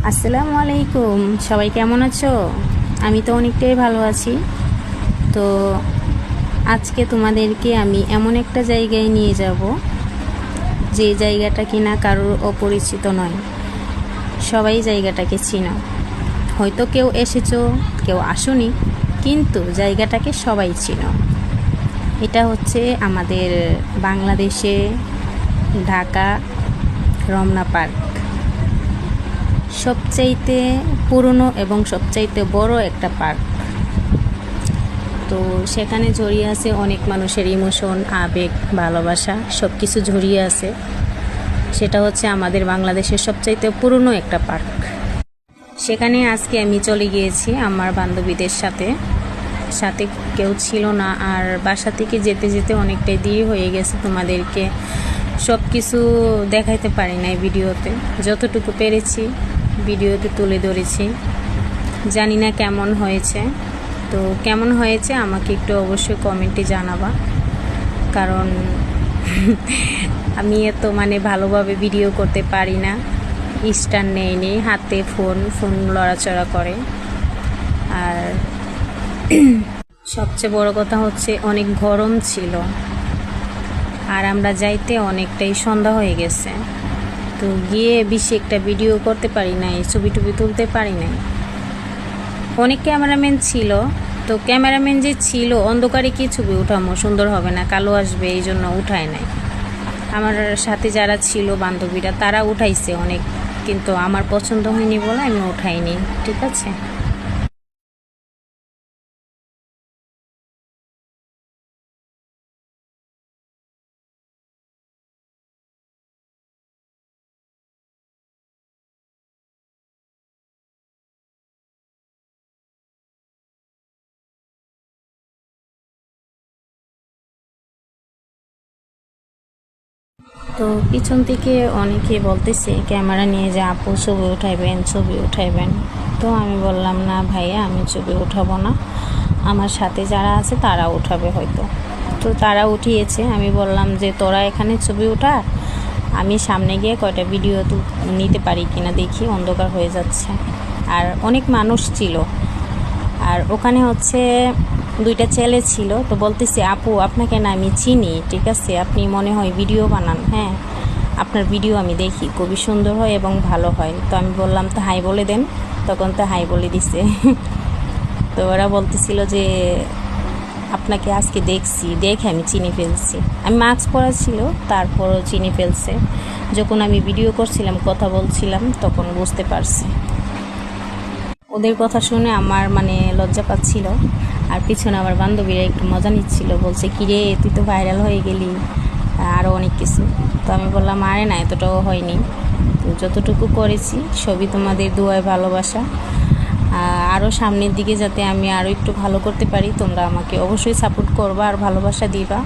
আসসালামু আলাইকুম, সবাই কেমন আছো? আমি তো অনেকটাই ভালো আছি। তো আজকে তোমাদেরকে আমি এমন একটা জায়গায় নিয়ে যাব যে জায়গাটা কিনা কারোর অপরিচিত নয়, সবাই জায়গাটাকে চিনো। হয়তো কেউ এসেছো, কেউ আসোনি, কিন্তু জায়গাটাকে সবাই চিনো। এটা হচ্ছে আমাদের বাংলাদেশে ঢাকা রমনা পার্ক, সবচাইতে পুরনো এবং সবচাইতে বড় একটা পার্ক। তো সেখানে জড়িয়ে আছে অনেক মানুষের ইমোশন, আবেগ, ভালোবাসা, সব কিছু জড়িয়ে আছে। সেটা হচ্ছে আমাদের বাংলাদেশের সবচাইতে পুরনো একটা পার্ক। সেখানে আজকে আমি চলে গিয়েছি আমার বান্ধবীদের সাথে। সাথে কেউ ছিল না, আর বাসা থেকে যেতে যেতে অনেকটাই দেরি হয়ে গেছে। তোমাদেরকে সব কিছু দেখাইতে পারি নাই ভিডিওতে, যতটুকু পেরেছি ভিডিওতে তুলে ধরেছি। জানি না কেমন হয়েছে। তো কেমন হয়েছে আমাকে একটু অবশ্যই কমেন্টে জানাবা, কারণ আমি এত ভালোভাবে ভিডিও করতে পারি না। স্ট্যান্ড নেই, হাতে ফোন লড়াচড়া করে। আর সবচেয়ে বড় কথা হচ্ছে অনেক গরম ছিল, আর আমরা যাইতে অনেকটাই সন্ধ্যা হয়ে গেছে। তো গিয়ে বেশি একটা ভিডিও করতে পারি নাই, ছবি টবি তুলতে পারি নাই। অনেক ক্যামেরাম্যান ছিল, তো ক্যামেরাম্যান যে ছিল অন্ধকারে কি ছবি উঠামো, সুন্দর হবে না, কালো আসবে, এই জন্য উঠায় নাই। আমার সাথে যারা ছিল বান্ধবীরা তারা উঠাইছে অনেক, কিন্তু আমার পছন্দ হয়নি বলে আমি উঠাইনি। ঠিক আছে। তো পিছন থেকে অনেকে বলতেছে ক্যামেরা নিয়ে যে আপু ছবি উঠাইবেন। তো আমি বললাম না ভাইয়া, আমি ছবি উঠাবো না, আমার সাথে যারা আছে তারা উঠাবে হয়তো। তো তারা উঠিয়েছে। আমি বললাম যে তোরা এখানে ছবি উঠা, আমি সামনে গিয়ে কয়টা ভিডিও নিতে পারি কিনা দেখি, অন্ধকার হয়ে যাচ্ছে। আর অনেক মানুষ ছিল, আর ওখানে হচ্ছে দুইটা ছেলে ছিল। তো বলতেছি আপু আপনাকে না আমি চিনি, ঠিক আছে, আপনি মনে হয় ভিডিও বানান। হ্যাঁ, আপনার ভিডিও আমি দেখি, খুবই সুন্দর হয় এবং ভালো হয়। তো আমি বললাম তো হাই বলে দেন, তখন তো হাই বলে দিছে। তো ওরা বলতেছিল যে আপনাকে আজকে দেখছি, দেখে আমি চিনি ফেলছি। আমি মাস্ক পরা ছিল, তারপরও চিনি ফেলছে। যখন আমি ভিডিও করছিলাম, কথা বলছিলাম, তখন বুঝতে পারছি। ওদের কথা শুনে আমার লজ্জা পাচ্ছিল। আর পিছনে আমার বান্ধবীরা একটু মজা নিচ্ছিল, বলছে কিরে তুই তো ভাইরাল হয়ে গেলি, আরও অনেক কিছু। তো আমি বললাম আরে না, এতটাও হয়নি, তো যতটুকু করেছি সবই তোমাদের দোয়ায় ভালোবাসা। আরও সামনের দিকে যাতে আমি আরও একটু ভালো করতে পারি, তোমরা আমাকে অবশ্যই সাপোর্ট করবা আর ভালোবাসা দিবা।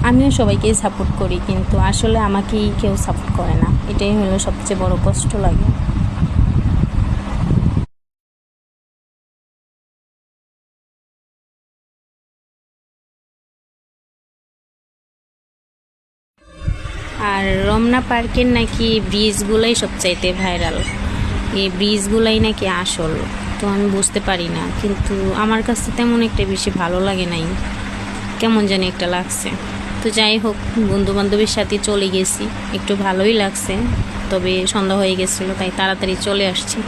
আমিও সবাইকেই সাপোর্ট করি, কিন্তু আসলে আমাকেই কেউ সাপোর্ট করে না, এটাই হলো সবচেয়ে বড় কষ্ট লাগে। আর রমনা পার্কের নাকি ব্রিজগুলাই সবচাইতে ভাইরাল, এই ব্রিজগুলাই নাকি আসল। তো আমি বুঝতে পারি না, কিন্তু আমার কাছে তেমন একটা বেশি ভালো লাগে নাই, কেমন জানি একটা লাগছে। তো যাই হোক, বন্ধু বান্ধবীর সাথে চলে গেছি, একটু ভালোই লাগছে। তবে সন্ধ্যা হয়ে গেছিলো, তাই তাড়াতাড়ি চলে আসছি।